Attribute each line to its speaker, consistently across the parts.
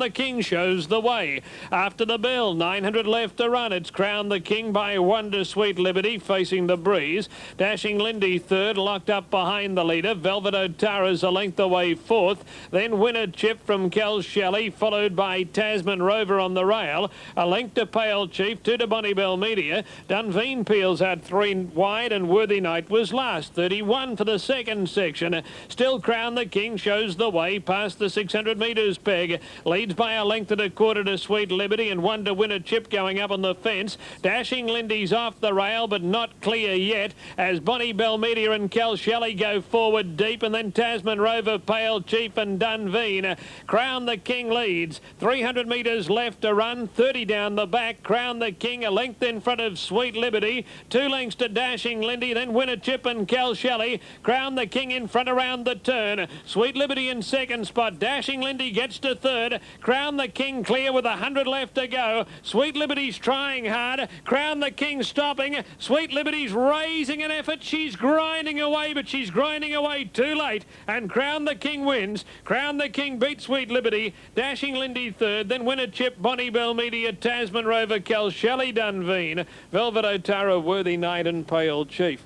Speaker 1: The King shows the way. After the bell, 900 left to run. It's Crown the King by Wonder Sweet Liberty facing the breeze. Dashing Lindy third, locked up behind the leader. Velvet O'Tara's a length away fourth. Then Winner Chip from Cal Shelley, followed by Tasman Rover on the rail. A length to Pale Chief, two to Bonnybell Media. Dunveen peels out three wide and Worthy Knight was last. 31 for the second section. Still Crown the King shows the way past the 600 metres peg. Leads by a length and a quarter to Sweet Liberty and one to Winner Chip going up on the fence. Dashing Lindy's off the rail but not clear yet as Bonnybell Media and Cal Shelley go forward deep, and then Tasman Rover, Pale Chief and Dunveen. Crown the King leads. 300 metres left to run, 30 down the back. Crown the King a length in front of Sweet Liberty. 2 lengths to Dashing Lindy, then Winner Chip and Cal Shelley. Crown the King in front around the turn. Sweet Liberty in second spot. Dashing Lindy gets to third. Crown the King clear with 100 left to go. Sweet Liberty's trying hard. Crown the King stopping. Sweet Liberty's raising an effort. She's grinding away, but she's grinding away too late. And Crown the King wins. Crown the King beats Sweet Liberty. Dashing Lindy third. Then Winner Chip, Bonnybell Media, Tasman Rover, Cal Shelley, Dunveen, Velvet O'Tara, Worthy Knight and Pale Chief.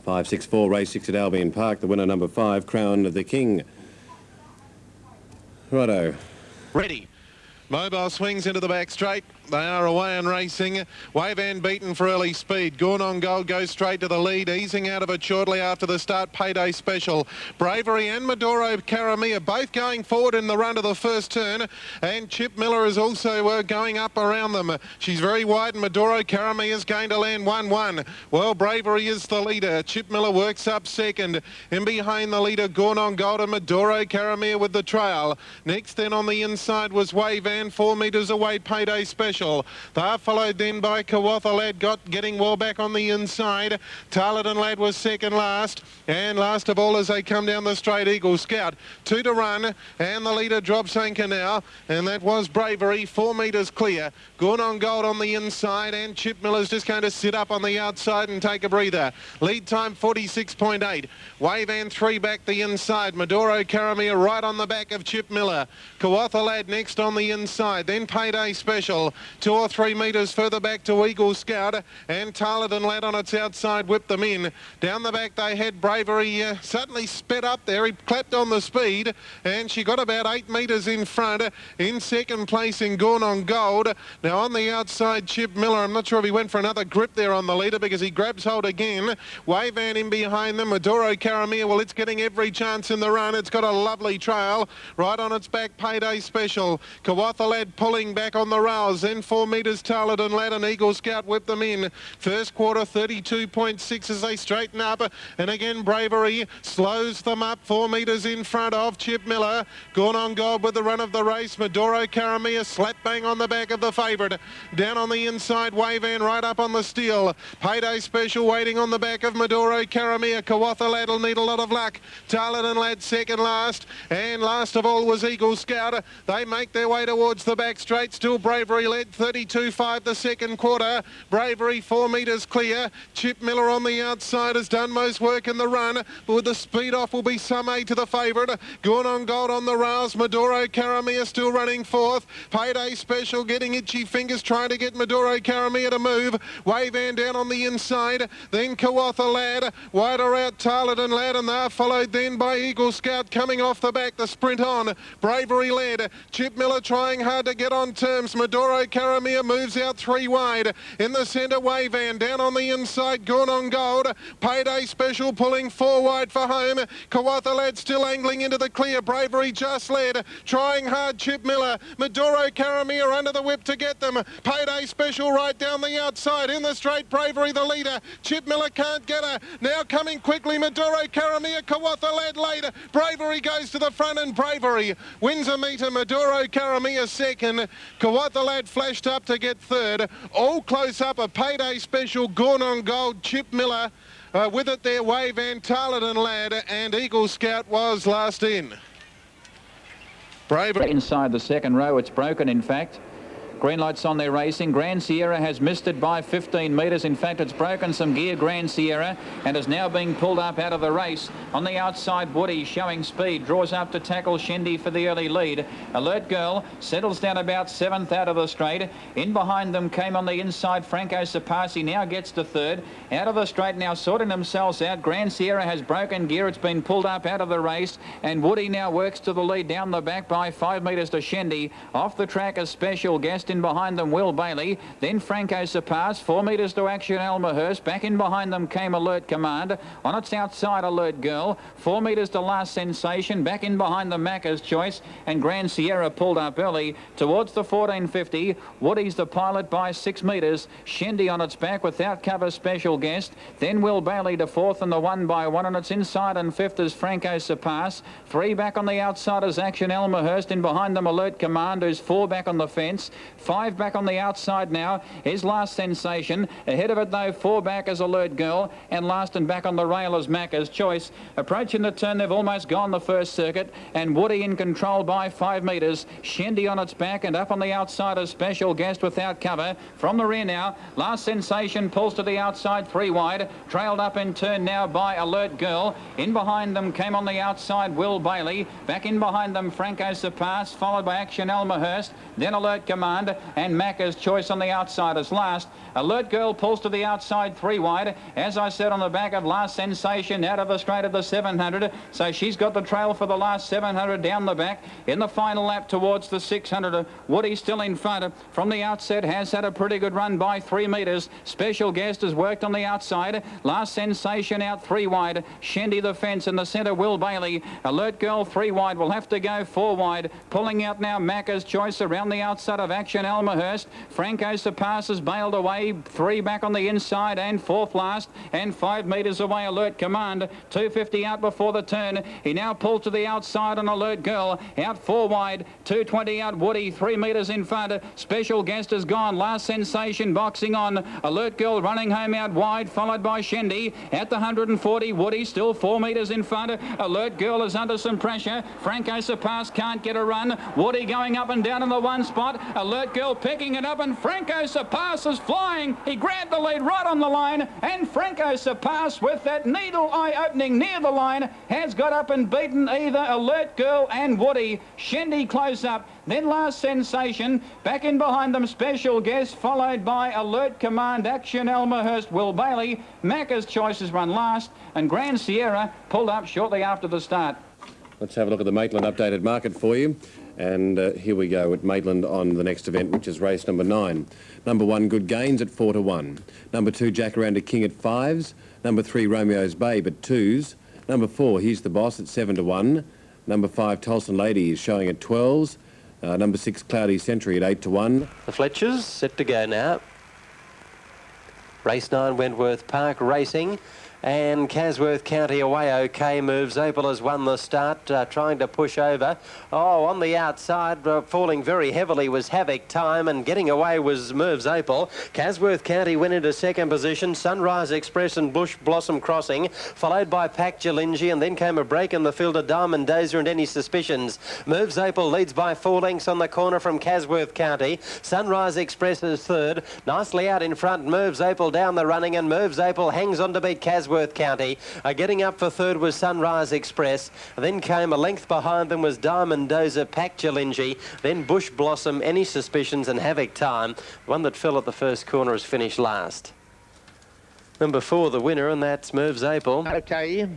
Speaker 2: 5-6-4, race 6 at Albion Park. The winner, number 5, Crown the King. Righto.
Speaker 3: Ready. Mobile swings into the back straight. They are away and racing. Wavan beaten for early speed. Gone on Gold goes straight to the lead, easing out of it shortly after the start. Payday Special. Bravery and Maduro Caramia both going forward in the run to the first turn. And Chip Miller is also going up around them. She's very wide and Maduro Caramia is going to land 1-1. Well, Bravery is the leader. Chip Miller works up second. In behind the leader, Gone on Gold and Maduro Caramia with the trail. Next then on the inside was Wavan, 4 metres away, Payday Special. They are followed then by Kawatha Lad, getting well back on the inside. Tarleton Lad was second last. And last of all, as they come down the straight, Eagle Scout. 2 to run, and the leader drops anchor now. And that was Bravery, 4 metres clear. Gone on Gold on the inside, and Chip Miller's just going to sit up on the outside and take a breather. Lead time 46.8. Wavan 3 back the inside. Maduro Caramia right on the back of Chip Miller. Kawatha Lad next on the inside. Then Payday Special. 2 or 3 metres further back to Eagle Scout, and Tarleton Lad on its outside whipped them in. Down the back they had Bravery suddenly sped up there. He clapped on the speed, and she got about 8 metres in front. In second place in Gone on Gold. Now on the outside, Chip Miller. I'm not sure if he went for another grip there on the leader because he grabs hold again. Wavan in behind them. Maduro Caramia, well, it's getting every chance in the run. It's got a lovely trail. Right on its back, Payday Special. Kawatha Lad pulling back on the rails. Then 4 metres Tarleton Lad and Eagle Scout whip them in. First quarter 32.6 as they straighten up. And again Bravery slows them up 4 metres in front of Chip Miller. Gone on Gold with the run of the race. Maduro Caramia slap bang on the back of the favourite. Down on the inside, Wavan right up on the steel. Payday Special waiting on the back of Maduro Caramia. Kawatha Lad will need a lot of luck. Tarleton Lad second last. And last of all was Eagle Scout. They make their way towards the back straight. Still Bravery led 32.5 the second quarter. Bravery 4 metres clear. Chip Miller on the outside has done most work in the run, but with the speed off will be some aid to the favourite. Gone on Gold on the rails. Maduro Caramia still running fourth. Payday Special getting itchy fingers trying to get Maduro Caramia to move. Wavan down on the inside. Then Kawatha Lad. Wider out Tarleton Lad, and they're followed then by Eagle Scout coming off the back. The sprint on. Bravery led. Chip Miller trying hard to get on terms. Maduro Caramia moves out 3 wide. In the centre, Wavan down on the inside. Gone on Gold. Payday Special pulling 4 wide for home. Kawatha Lad still angling into the clear. Bravery just led. Trying hard, Chip Miller. Maduro Caramia under the whip to get them. Payday Special right down the outside. In the straight, Bravery the leader. Chip Miller can't get her. Now coming quickly, Maduro Caramia. Kawatha Lad later. Bravery goes to the front, and Bravery wins a metre. Maduro Caramia second. Kawatha Lad flashed up to get third. All close up, a Payday Special, Gone on Gold, Chip Miller. With it there, Wavan, Tarleton Lad, and Eagle Scout was last in.
Speaker 4: Bravery inside the second row. It's broken, in fact. Green lights on, they're racing. Grand Sierra has missed it by 15 metres. In fact, it's broken some gear, Grand Sierra, and is now being pulled up out of the race. On the outside, Woody showing speed, draws up to tackle Shendy for the early lead. Alert Girl settles down about 7th out of the straight. In behind them came on the inside Franco Sapasi, now gets to 3rd. Out of the straight now, sorting themselves out. Grand Sierra has broken gear. It's been pulled up out of the race, and Woody now works to the lead down the back by 5 metres to Shendy. Off the track, a special guest. In behind them, Will Bailey. Then Franco Sapas, 4 metres to Action Elmerhurst. Back in behind them came Alert Command. On its outside, Alert Girl. 4 metres to Last Sensation. Back in behind them, Macca's Choice. And Grand Sierra pulled up early towards the 1450. Woody's the pilot by 6 metres. Shendy on its back without cover, special guest. Then Will Bailey to 4th and the 1 by 1 on its inside, and 5th is Franco Sapas. 3 back on the outside is Action Elmerhurst. In behind them, Alert Command, who's 4 back on the fence. 5 back on the outside now is Last Sensation. Ahead of it though, 4 back is Alert Girl, and last and back on the rail is Macca's Choice. Approaching the turn, they've almost gone the first circuit, and Woody in control by 5 metres. Shendy on its back, and up on the outside is Special Guest without cover. From the rear now, Last Sensation pulls to the outside 3 wide, trailed up in turn now by Alert Girl. In behind them came on the outside Will Bailey. Back in behind them Franco Sapas, followed by Action Elmerhurst, then Alert Command, and Macca's Choice on the outside as last. Alert Girl pulls to the outside 3 wide, as I said, on the back of Last Sensation out of the straight of the 700, so she's got the trail for the last 700 down the back. In the final lap towards the 600, Woody still in front. From the outset has had a pretty good run by 3 metres. Special Guest has worked on the outside. Last Sensation out 3 wide. Shendy the fence in the centre, Will Bailey. Alert Girl 3 wide, will have to go 4 wide. Pulling out now Macca's Choice around the outside of Action Elmerhurst. Franco Surpasses bailed away. 3 back on the inside and 4th last, and 5 metres away Alert Command. 250 out before the turn. He now pulls to the outside on Alert Girl. Out 4 wide. 220 out Woody. 3 metres in front. Special Guest has gone. Last Sensation boxing on. Alert Girl running home out wide, followed by Shendy. At the 140, Woody still 4 metres in front. Alert Girl is under some pressure. Franco Surpass can't get a run. Woody going up and down in the 1 spot. Alert Girl picking it up, and Franco Surpass is flying. He grabbed the lead right on the line, and Franco Surpass, with that needle eye opening near the line, has got up and beaten either Alert Girl and Woody. Shendy close up, then Last Sensation. Back in behind them, Special Guest, followed by Alert Command, Action Elmerhurst, Will Bailey. Macca's Choices run last, and Grand Sierra pulled up shortly after the start.
Speaker 2: Let's have a look at the Maitland updated market for you. And here we go at Maitland on the next event, which is race number 9. Number 1, Good Gains at 4 to 1. Number 2, Jacaranda King at 5s. Number 3, Romeo's Babe at 2s. Number 4, He's the Boss at 7 to 1. Number 5, Tolson Lady is showing at 12s. Number 6, Cloudy Century at 8 to 1.
Speaker 5: The Fletchers set to go now. Race 9, Wentworth Park Racing. And Casworth County away OK. Moves Opal has won the start, trying to push over. Oh, on the outside, falling very heavily was Havoc Time, and getting away was Moves Opal. Casworth County went into 2nd position. Sunrise Express and Bush Blossom Crossing, followed by Pac Jalingi, and then came a break in the field of Diamond Dozer and Any Suspicions. Moves Opal leads by 4 lengths on the corner from Casworth County. Sunrise Express is 3rd. Nicely out in front, Moves Opal down the running, and Moves Opal hangs on to beat Casworth County. Getting up for 3rd was Sunrise Express. Then came a length behind them was Diamond Dozer, Pac Jalingi, then Bush Blossom, Any Suspicions, and Havoc Time. The one that fell at the first corner has finished last. Number 4, the winner, and that's Moves Opal.
Speaker 6: Okay.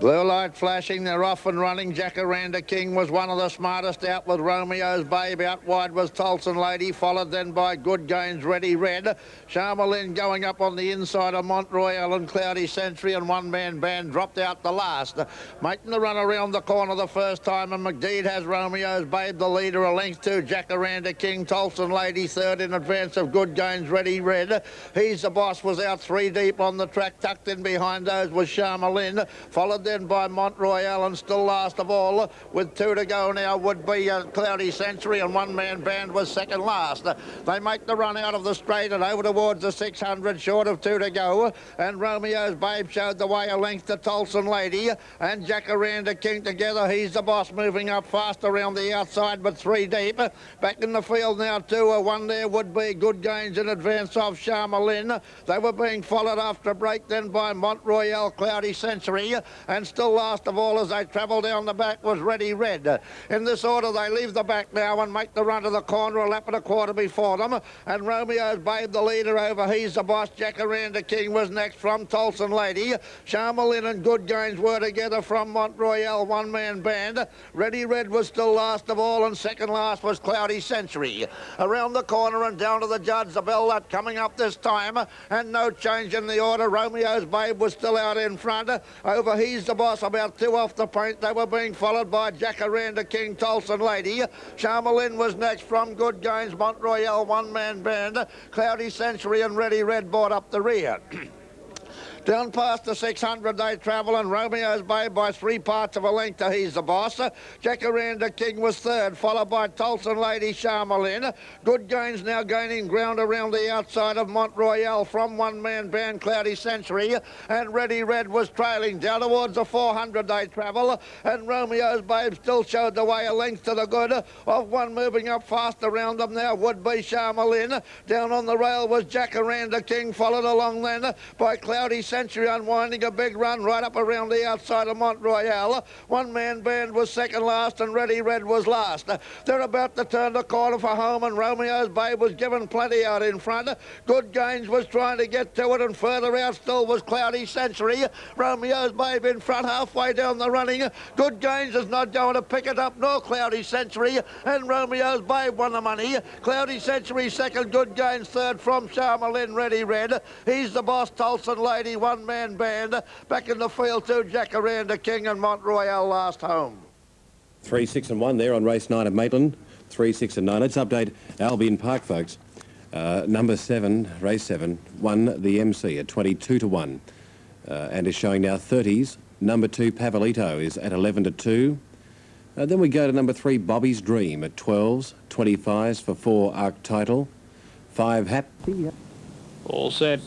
Speaker 6: Blue light flashing, they're off and running. Jacaranda King was one of the smartest out with Romeo's Babe. Out wide was Tolson Lady, followed then by Good Gains Ready Red. Charmelin going up on the inside of Mont Royal, and Cloudy Century and One Man Band dropped out the last. Making the run around the corner the first time, and McDeed has Romeo's Babe, the leader, a length to Jacaranda King. Tolson Lady 3rd in advance of Good Gains Ready Red. He's the Boss was out 3 deep on the track. Tucked in behind those was Charmelin, followed then by Mont Royal, and still last of all, with 2 to go now, would be Cloudy Century, and One Man Band was second last. They make the run out of the straight and over towards the 600, short of 2 to go, and Romeo's Babe showed the way a length to Tolson Lady and Jacaranda King together. He's the boss, moving up fast around the outside, but 3 deep. Back in the field now, 2-1 there would be Good Gains in advance of Charmelin. They were being followed after a break then by Mont Royal, Cloudy Century, and still last of all as they travel down the back was Ready Red. In this order, they leave the back now and make the run to the corner, a lap and a quarter before them, and Romeo's Babe, the leader over He's the Boss. Jacaranda King was next from Tolson Lady. Charmelin and Good Gains were together from Mont Royal, One Man Band. Ready Red was still last of all, and second last was Cloudy Century. Around the corner and down to the judge, the bell that coming up this time, and no change in the order. Romeo's Babe was still out in front. Over He's the Boss, about 2 off the paint. They were being followed by Jacaranda King, Tolson Lady. Charmelin was next from Good Gains, Mont Royal, One Man Band. Cloudy Century and Ready Red brought up the rear. Down past the 600 they travel, and Romeo's Babe by 3 parts of a length to He's the Boss. Jacaranda King was third, followed by Tolson Lady, Charmelin. Good Gains now gaining ground around the outside of Mont Royal from One Man Band, Cloudy Century, and Ready Red was trailing. Down towards the 400 they travel, and Romeo's Babe still showed the way a length to the good of one. Moving up fast around them now would be Charmelin. Down on the rail was Jacaranda King, followed along then by Cloudy Century, unwinding a big run right up around the outside of Mont Royal. One Man Band was second last, and Ready Red was last. They're about to turn the corner for home, and Romeo's Babe was given plenty out in front. Good Gains was trying to get to it, and further out still was Cloudy Century. Romeo's Babe in front, halfway down the running. Good Gains is not going to pick it up, nor Cloudy Century, and Romeo's Babe won the money. Cloudy Century second, Good Gains third from Charmelin, Ready Red. He's the Boss, Tolson Lady, One Man Band. Back in the field too, Jacaranda King and Mont Royal last home.
Speaker 2: 3, 6 and 1 there on race 9 at Maitland. 3, 6 and 9. Let's update Albion Park, folks. Number 7, race 7, won the MC at 22 to 1 and is showing now 30s. Number 2, Pavolito, is at 11 to 2. Then we go to number 3, Bobby's Dream at 12s, 25s for 4, Arc Title, 5, Happy.
Speaker 1: All set.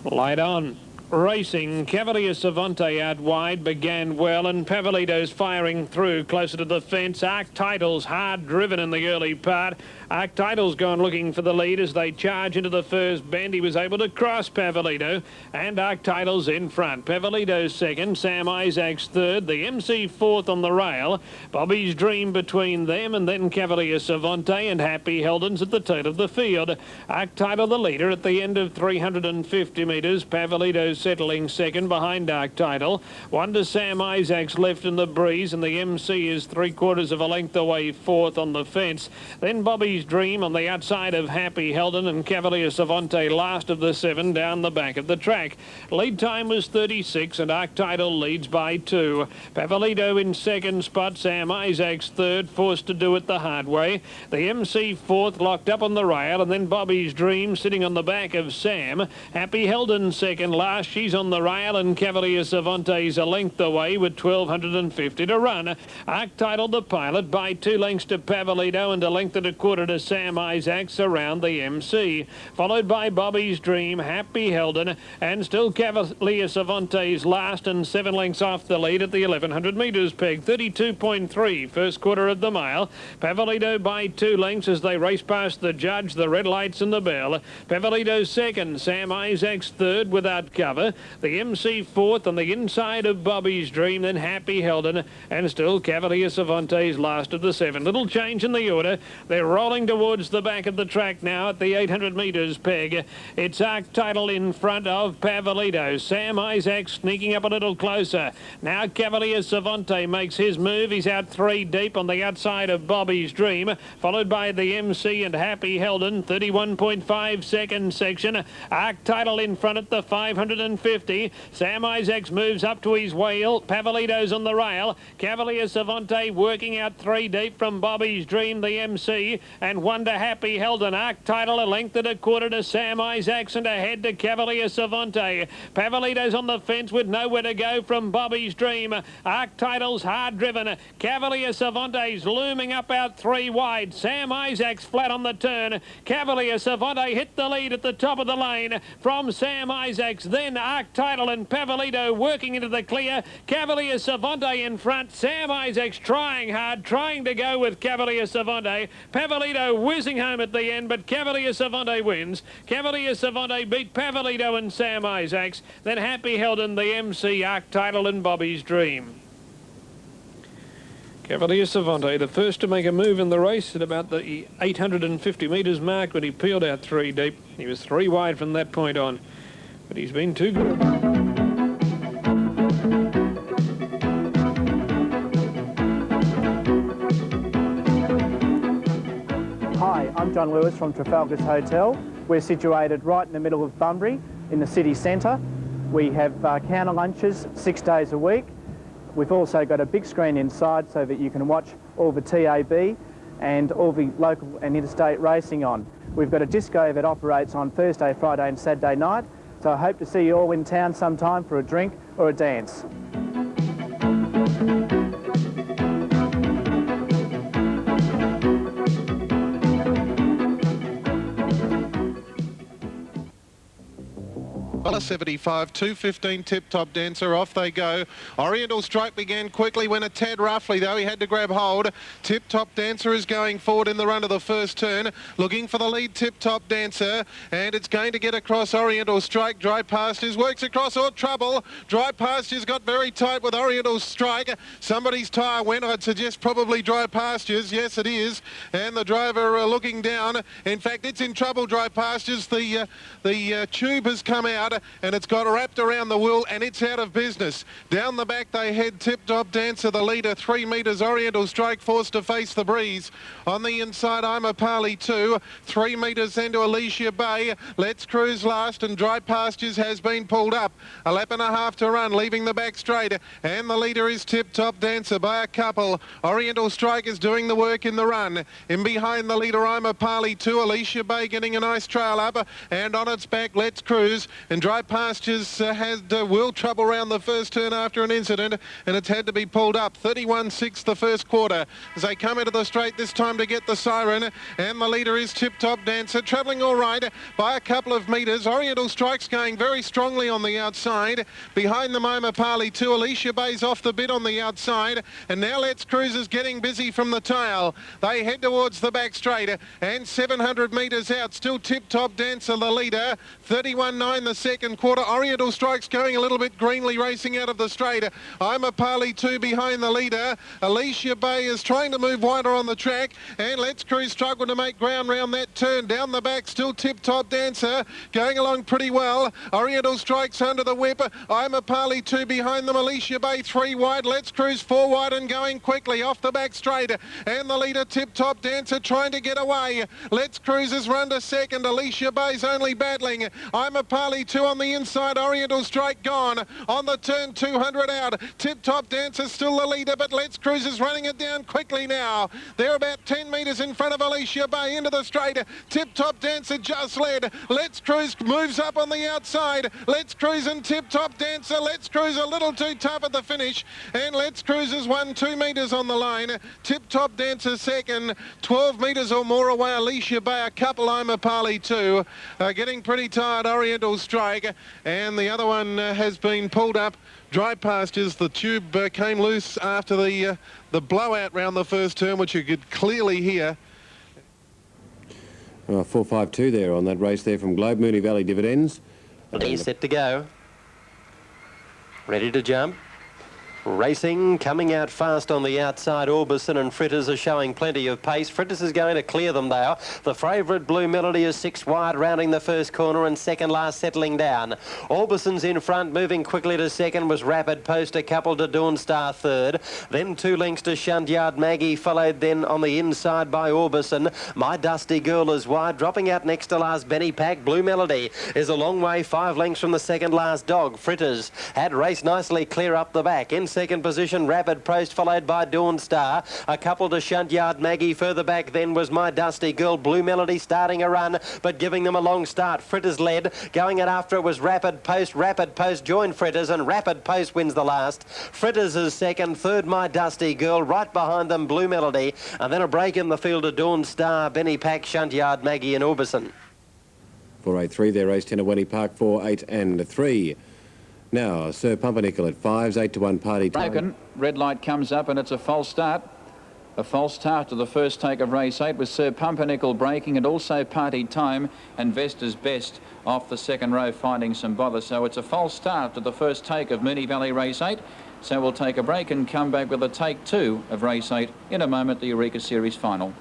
Speaker 1: Light on. Racing, Cavalier Savante out wide, began well, and Pavolito's firing through closer to the fence. Arc Title's hard driven in the early part. Arc Title's gone looking for the lead as they charge into the first bend. He was able to cross Pavolito, and Arc Title's in front. Pavolito's second, Sam Isaacs third, the MC fourth on the rail. Bobby's Dream between them, and then Cavalier Savante and Happy Heldens at the tail of the field. Arc Title the leader at the end of 350 metres. Pavolito's settling second behind Arc Title. One to Sam Isaacs left in the breeze, and the MC is 3/4 of a length away fourth on the fence. Then Bobby's Dream on the outside of Happy Helden, and Cavalier Savante last of the 7 down the back of the track. Lead time was 36, and Arc Title leads by 2. Pavolito in second spot, Sam Isaacs third, forced to do it the hard way. The MC fourth, locked up on the rail, and then Bobby's Dream sitting on the back of Sam. Happy Helden second last. She's on the rail, and Cavalier Savante's a length away with 1,250 to run. Arc Title the pilot by 2 lengths to Pavolito and a length and a quarter to Sam Isaacs around the MC. Followed by Bobby's Dream, Happy Helden, and still Cavalier Savante's last and 7 lengths off the lead at the 1,100 metres peg. 32.3 first quarter of the mile. Pavolito by 2 lengths as they race past the judge, the red lights and the bell. Pavolito second, Sam Isaacs third without cover. The MC fourth on the inside of Bobby's Dream, then Happy Helden, and still Cavalier Savante's last of the 7. Little change in the order. They're rolling towards the back of the track now at the 800 metres peg. It's Arc Title in front of Pavolito. Sam Isaacs sneaking up a little closer. Now Cavalier Savante makes his move. He's out 3 deep on the outside of Bobby's Dream, followed by the MC and Happy Helden. 31.5 second section. Arc Title in front at the 500 850. Sam Isaacs moves up to his wheel. Pavolito's on the rail. Cavalier Savante working out 3 deep from Bobby's Dream, the MC, and Wonder Happy held an arc title a length and a quarter to Sam Isaacs and ahead to Cavalier Savante. Pavolito's on the fence with nowhere to go from Bobby's Dream. Arc title's hard driven. Cavalier Savante's looming up out 3 wide. Sam Isaacs flat on the turn. Cavalier Savante hit the lead at the top of the lane from Sam Isaacs. Then Arc Title and Pavolito working into the clear. Cavalier Savante in front. Sam Isaacs trying hard, trying to go with Cavalier Savante. Pavolito whizzing home at the end, but Cavalier Savante wins. Cavalier Savante beat Pavolito and Sam Isaacs. Then Happy held in the MC, Arc Title and Bobby's Dream. Cavalier Savante, the first to make a move in the race at about the 850 metres mark when he peeled out 3 deep. He was 3 wide from that point on, but he's been too good.
Speaker 7: Hi, I'm John Lewis from Trafalgar's Hotel. We're situated right in the middle of Bunbury in the city centre. We have counter lunches 6 days a week. We've also got a big screen inside so that you can watch all the TAB and all the local and interstate racing on. We've got a disco that operates on Thursday, Friday and Saturday night, so I hope to see you all in town sometime for a drink or a dance.
Speaker 3: $1.75, 2.15 Tip-Top Dancer, off they go. Oriental Strike began quickly, went a tad roughly though, he had to grab hold. Tip-Top Dancer is going forward in the run of the first turn, looking for the lead Tip-Top Dancer, and it's going to get across Oriental Strike. Dry Pastures works across all trouble. Dry Pastures got very tight with Oriental Strike. Somebody's tyre went, I'd suggest probably Dry Pastures, yes it is, and the driver looking down. In fact, it's in trouble, Dry Pastures. The tube has come out and it's got wrapped around the wheel and it's out of business. Down the back they head. Tip-Top Dancer, the leader, 3 metres. Oriental Strike forced to face the breeze. On the inside, I'm a Parley 2, 3 metres into Alicia Bay. Let's Cruise last, and Dry Pastures has been pulled up. A lap and a half to run, leaving the back straight, and the leader is Tip-Top Dancer by a couple. Oriental Strike is doing the work in the run. In behind the leader, I'm a Parley 2, Alicia Bay getting a nice trail up, and on its back, Let's Cruise, and Dry Pastures had wheel trouble around the first turn after an incident, and it's had to be pulled up. 31.6 the first quarter as they come into the straight this time to get the siren, and the leader is Tip-Top Dancer, travelling all right by a couple of metres. Oriental Strike's going very strongly on the outside. Behind them, I'm a Parley 2. Alicia Bay's off the bit on the outside, and now Let's Cruise is getting busy from the tail. They head towards the back straight, and 700 metres out, still Tip-Top Dancer the leader. 31.9 the second quarter. Oriental Strike's going a little bit greenly, racing out of the straight. I'm a Parley 2 behind the leader. Alicia Bay is trying to move wider on the track, and Let's Cruise struggle to make ground round that turn. Down the back, still Tip-Top Dancer, going along pretty well. Oriental Strike's under the whip. I'm a Parley 2 behind them. Alicia Bay 3 wide. Let's Cruise 4 wide and going quickly off the back straight. And the leader, Tip-Top Dancer, trying to get away. Let's Cruise has run to second. Alicia Bay's only battling. I'm a Parley 2 on the inside. Oriental Strike gone. On the turn, 200 out. Tip-Top Dancer still the leader, but Let's Cruise is running it down quickly now. They're about 10 metres in front of Alicia Bay into the straight. Tip-Top Dancer just led. Let's Cruise moves up on the outside. Let's Cruise and Tip-Top Dancer. Let's Cruise a little too tough at the finish, and Let's Cruise has won 2 metres on the line. Tip-Top Dancer second, 12 metres or more away. Alicia Bay, a couple. I'm a Parley 2. Getting pretty tired, Oriental Strike, and the other one has been pulled up. Dry Pastures, the tube came loose after the blowout round the first turn, which you could clearly hear.
Speaker 2: 4.52 there on that race there from Globe, Moonee Valley Dividends.
Speaker 5: He's set to go. Ready to jump. Racing, coming out fast on the outside. Orbison and Fritters are showing plenty of pace. Fritters is going to clear them though. The favourite Blue Melody is 6 wide, rounding the first corner, and second last settling down. Orbison's in front, moving quickly to second was Rapid Post, a couple to Dawn Star third. Then 2 lengths to Shunyard Maggie, followed then on the inside by Orbison. My Dusty Girl is wide, dropping out next to last Benny Pack. Blue Melody is a long way, 5 lengths from the second last dog. Fritters had raced nicely clear up the back. In second position, Rapid Post, followed by Dawn Star. A couple to Shunyard Maggie. Further back then was My Dusty Girl. Blue Melody starting a run, but giving them a long start. Fritters led. Going out after it was Rapid Post. Rapid Post joined Fritters, and Rapid Post wins the last. Fritters is second. Third, My Dusty Girl. Right behind them, Blue Melody. And then a break in the field of Dawn Star, Benny Pack, Shunyard Maggie and Orbison.
Speaker 2: 483 there, race 10 at Wenny Park, 4, 8 and 3. Now, Sir Pumpernickel at 5s, 8 to 1 Party Time.
Speaker 4: Broken. Red light comes up and it's a false start. A false start to the first take of race 8 with Sir Pumpernickel breaking, and also Party Time and Vesta's Best off the second row finding some bother. So it's a false start to the first take of Moonee Valley race 8. So we'll take a break and come back with a take 2 of race 8 in a moment, the Eureka Series final.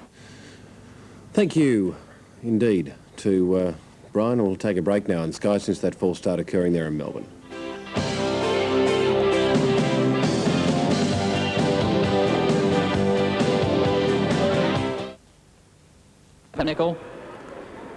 Speaker 2: Thank you indeed to Brian. We'll take a break now on Sky since that false start occurring there in Melbourne.
Speaker 4: Pumpernickel.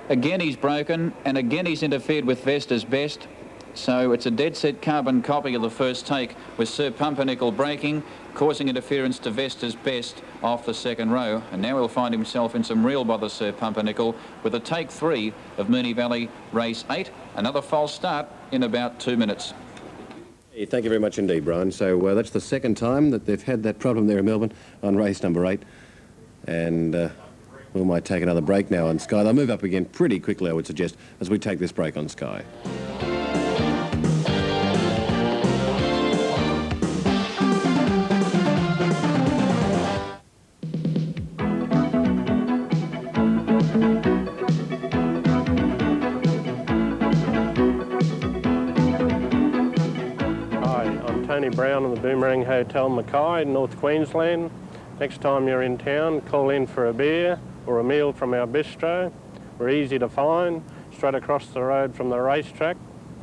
Speaker 4: Again he's broken, and again he's interfered with Vesta's Best. So it's a dead set carbon copy of the first take with Sir Pumpernickel breaking, causing interference to Vesta's Best off the second row. And now he'll find himself in some real bother, Sir Pumpernickel, with a take 3 of Moonee Valley race 8. Another false start in about 2 minutes.
Speaker 2: Thank you very much indeed, Brian. So that's the second time that they've had that problem there in Melbourne on race number 8. And we might take another break now on Sky. They'll move up again pretty quickly, I would suggest, as we take this break on Sky.
Speaker 8: Tony Brown in the Boomerang Hotel Mackay, North Queensland. Next time you're in town, call in for a beer or a meal from our bistro. We're easy to find, straight across the road from the racetrack.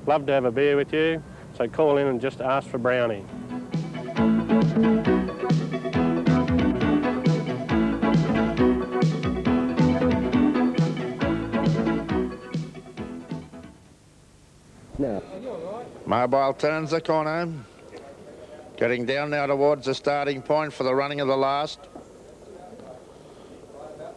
Speaker 8: Love to have a beer with you, so call in and just ask for Brownie.
Speaker 2: Now,
Speaker 6: Mobile turns the corner. Getting down now towards the starting point for the running of the last.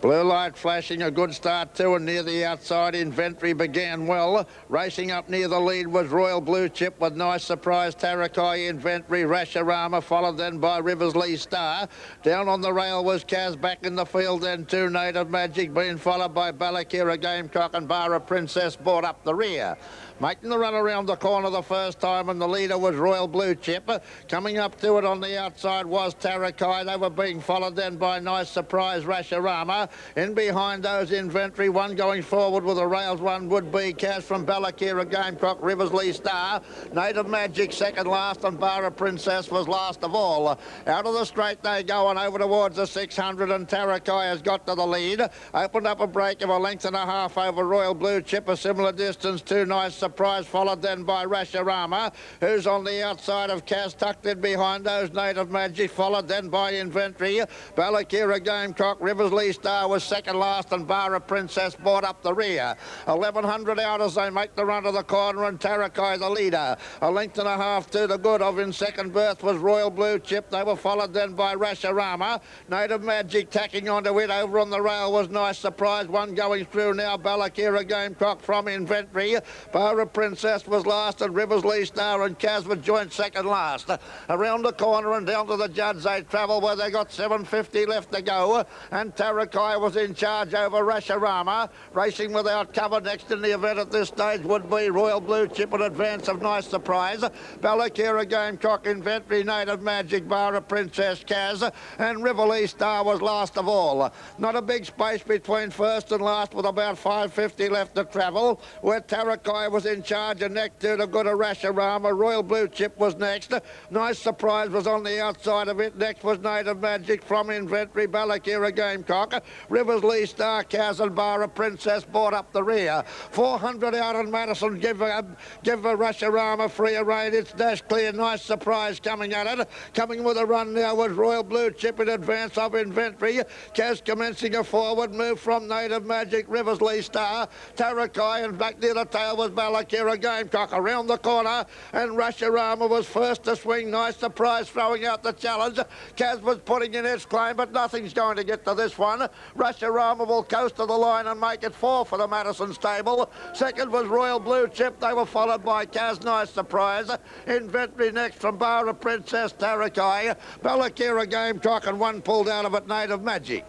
Speaker 6: Blue light flashing, a good start too, and near the outside Inventory began well. Racing up near the lead was Royal Blue Chip with Nice Surprise, Tarakai, Inventory, Rasharama, followed then by Riversley Star. Down on the rail was Kaz, back in the field then 2 Native Magic, being followed by Balakira, Gamecock and Barra Princess brought up the rear. Making the run around the corner the first time, and the leader was Royal Blue Chip. Coming up to it on the outside was Tarakai. They were being followed then by Nice Surprise, Rasharama. In behind those Inventory, one going forward with the rails, one would be Kaz from Balakira, Gamecock, Riversley Star. Native Magic second last, and Barra Princess was last of all. Out of the straight they go and over towards the 600, and Tarakai has got to the lead. Opened up a break of a length and a half over Royal Blue Chip, a similar distance to Nice Surprise, followed then by Rasharama, who's on the outside of Kaz, tucked in behind those Native Magic, followed then by Inventory. Balakira, Gamecock, Riversley Star was second last, and Barra Princess brought up the rear. 1100 out as they make the run to the corner, and Tarakai the leader. A length and a half to the good of. In second berth was Royal Blue Chip. They were followed then by Rasharama. Native Magic tacking onto it. Over on the rail was Nice Surprise. One going through now, Balakira, Gamecock from Inventory. Barra Princess was last, and Riversley Star and Kaz were joint second last. Around the corner and down to the judge they travel, where they got 750 left to go, and Tarakai was in charge over Rasharama. Racing without cover next in the event at this stage would be Royal Blue Chip in advance of Nice Surprise. Balakira, Gamecock, Inventory, Native Magic, Barra Princess, Kaz, and Riversley Star was last of all. Not a big space between first and last, with about 550 left to travel, where Tarakai was was in charge, and next to the good Arashirama. Royal Blue Chip was next. Nice Surprise was on the outside of it. Next was Native Magic from Inventory, Ballakira Gamecock. Rivers Lee Star, Kaz and Bara Princess brought up the rear. 400 out on Madison, give Arashirama free rein. It's Dash Clear, Nice Surprise coming at it. Coming with a run now was Royal Blue Chip in advance of Inventory. Kaz commencing a forward move from Native Magic, Rivers Lee Star, Tarakai, and back near the tail was Ballakira Gamecock. Around the corner, and Arashirama was first to swing. Nice Surprise throwing out the challenge. Kaz was putting in its claim, but nothing's going to get to this one. Arashirama will coast to the line and make it 4 for the Madison stable. Second was Royal Blue Chip. They were followed by Kaz, Nice Surprise. Inventory next from Bara Princess, Tarakai, Ballakira Gamecock, and one pulled out of it, Native Magic.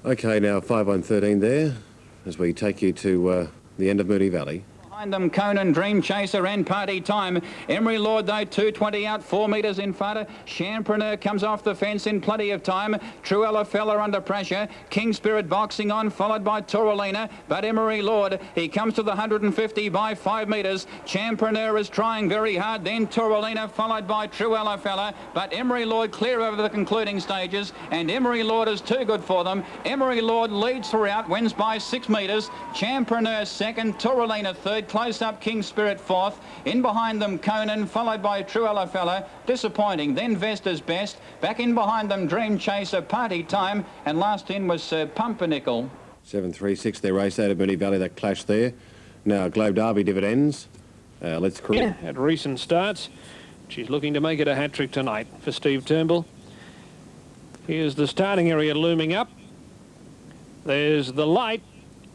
Speaker 2: Okay, now 5-1-13 there as we take you to the end of Moonee Valley.
Speaker 4: Behind them, Conan, Dream Chaser and Party Time. Emery Lord, though, 220 out, 4 metres in front. Champreneur comes off the fence in plenty of time. Truella Fella under pressure. King Spirit boxing on, followed by Toralina. But Emery Lord, he comes to the 150 by 5 metres. Champreneur is trying very hard. Then Toralina, followed by Truella Fella. But Emery Lord clear over the concluding stages. And Emery Lord is too good for them. Emery Lord leads throughout, wins by 6 metres. Champreneur second, Toralina third. Close up King Spirit fourth. In behind them Conan, followed by Truella Fella. Disappointing. Then Vesta's Best. Back in behind them Dream Chaser, Party Time. And last in was Pumpernickel.
Speaker 2: 7-3-6 their race out of Moonee Valley, that clash there. Now Globe Derby dividends. Let's create.
Speaker 1: At recent starts, she's looking to make it a hat-trick tonight for Steve Turnbull. Here's the starting area looming up. There's the light.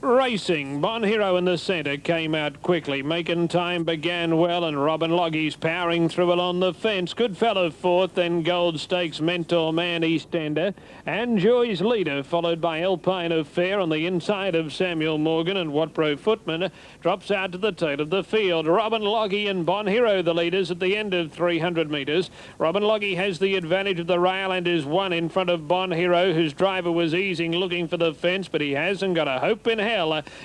Speaker 1: Racing, Bon Hero in the centre came out quickly. Making Time began well, and Robin Loggie's powering through along the fence. Goodfellow fourth, then Gold Stakes, Mentor Man, Eastender, and Joy's Leader, followed by Alpine Affair on the inside of Samuel Morgan, and Watpro Footman drops out to the tail of the field. Robin Loggie and Bon Hero the leaders at the end of 300 metres. Robin Loggie has the advantage of the rail and is one in front of Bon Hero, whose driver was easing looking for the fence, but he hasn't got a hope in hell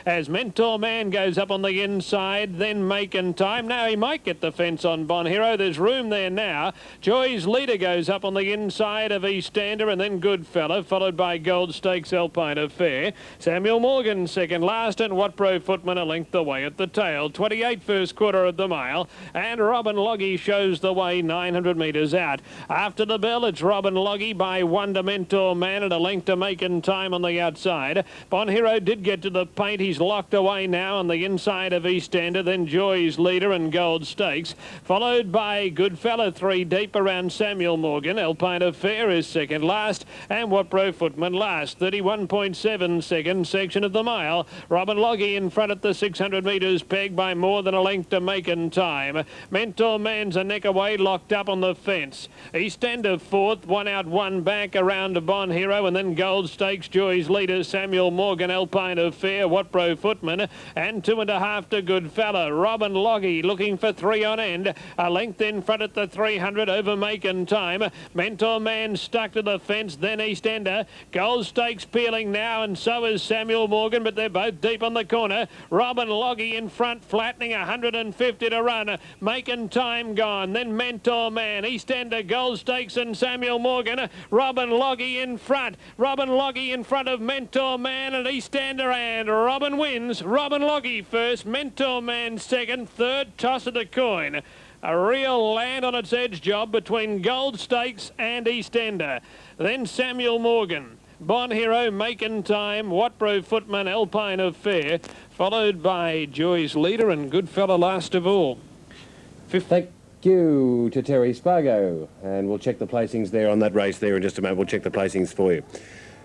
Speaker 1: as Mentor Man goes up on the inside, then Making Time. Now he might get the fence on Bon Hero. There's room there now. Joy's Leader goes up on the inside of Eastender, and then Goodfellow, followed by Gold Stakes, Alpine Affair. Samuel Morgan second last, and Watpro Footman a length away at the tail. 28 first quarter of the mile, and Robin Loggie shows the way 900 metres out. After the bell, it's Robin Loggie by Wonder Mentor Man and a length to Making Time on the outside. Bon Hero did get to the paint. He's locked away now on the inside of Eastender, then Joy's Leader and Gold Stakes, followed by Goodfellow 3 deep around Samuel Morgan. Alpine Affair is second last, and Watpro Footman last. 31.7 second section of the mile. Robin Loggie in front at the 600 metres peg by more than a length to Making Time. Mentor Man's a neck away, locked up on the fence. Eastender fourth, one out, one back around Bon Hero, and then Gold Stakes, Joy's Leader, Samuel Morgan, Alpine Affair, Watpro Footman, and 2.5 to Goodfellow. Robin Loggie looking for 3 on end. A length in front at the 300 over Making Time. Mentor Man stuck to the fence, then Eastender. Gold Stakes peeling now, and so is Samuel Morgan, but they're both deep on the corner. Robin Loggie in front, flattening 150 to run. Making Time gone, then Mentor Man, Eastender, Gold Stakes and Samuel Morgan. Robin Loggie in front. Robin Loggie in front of Mentor Man and Eastender, and Robin wins. Robin Loggie first, Mentor Man second, third toss of the coin. A real land on its edge job between Gold Stakes and Eastender. Then Samuel Morgan, Bon Hero, Making Time, Watpro Footman, Alpine Affair, followed by Joy's Leader and Goodfellow last of all.
Speaker 2: Thank you to Terry Spargo, and we'll check the placings there on that race there in just a moment. We'll check the placings for you.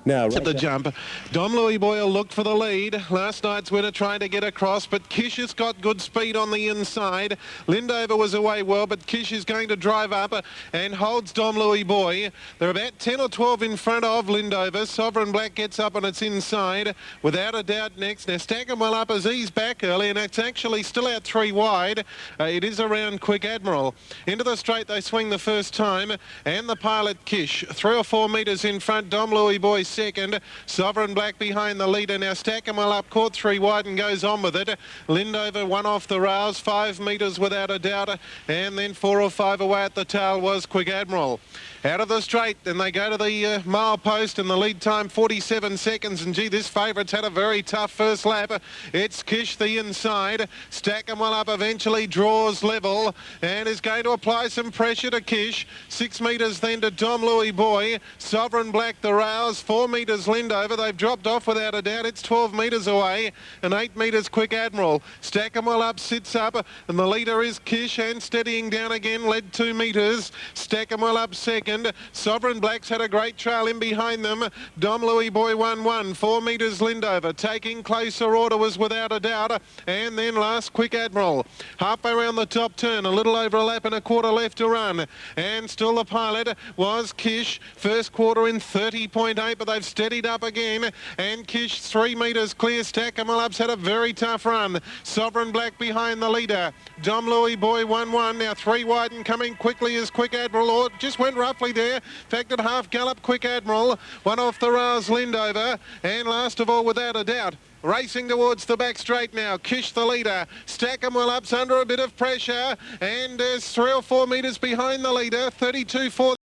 Speaker 2: Now,
Speaker 3: at the jump, Dom Louis Boyle looked for the lead. Last night's winner trying to get across, but Kish has got good speed on the inside. Lindover was away well, but Kish is going to drive up and holds Dom Louis Boy. They're about 10 or 12 in front of Lindover. Sovereign Black gets up on its inside, without a doubt next. Now stacking well up as he's back early, and it's actually still out 3 wide. It is around Quick Admiral. Into the straight they swing the first time, and the pilot Kish. 3 or 4 metres in front, Dom Louis Boy second. Sovereign Black behind the leader. Now Stack 'em Well Up caught 3 wide and goes on with it. Lindover 1 off the rails, 5 metres without a doubt. And then 4 or 5 away at the tail was Quick Admiral. Out of the straight, then they go to the mile post, and the lead time 47 seconds. And gee, this favourite's had a very tough first lap. It's Kish the inside. Stack 'em Well Up eventually draws level and is going to apply some pressure to Kish. 6 metres then to Dom Louis Boy. Sovereign Black the rails, 4 metres Lindover. They've dropped off without a doubt. It's 12 metres away, and 8 metres Quick Admiral. Stack 'em Well Up sits up, and the leader is Kish, and steadying down again, led 2 metres. Stack 'em Well Up second. Sovereign Black's had a great trail in behind them. Dom Louis Boy 1-1, 4 metres Lindover. Taking closer order was without a doubt. And then last Quick Admiral. Halfway around the top turn, a little over a lap and a quarter left to run. And still the pilot was Kish. First quarter in 30.8, but they've steadied up again. And Kish 3 metres clear. Stack 'em Well Up's had a very tough run. Sovereign Black behind the leader. Dom Louis Boy 1-1. Now 3 wide and coming quickly is Quick Admiral. Or just went roughly there. In fact, at half gallop, Quick Admiral. 1 off the rails, Lindover. And last of all, without a doubt, racing towards the back straight now. Kish the leader. Stack 'em Well Up's under a bit of pressure and is 3 or 4 metres behind the leader. 32 for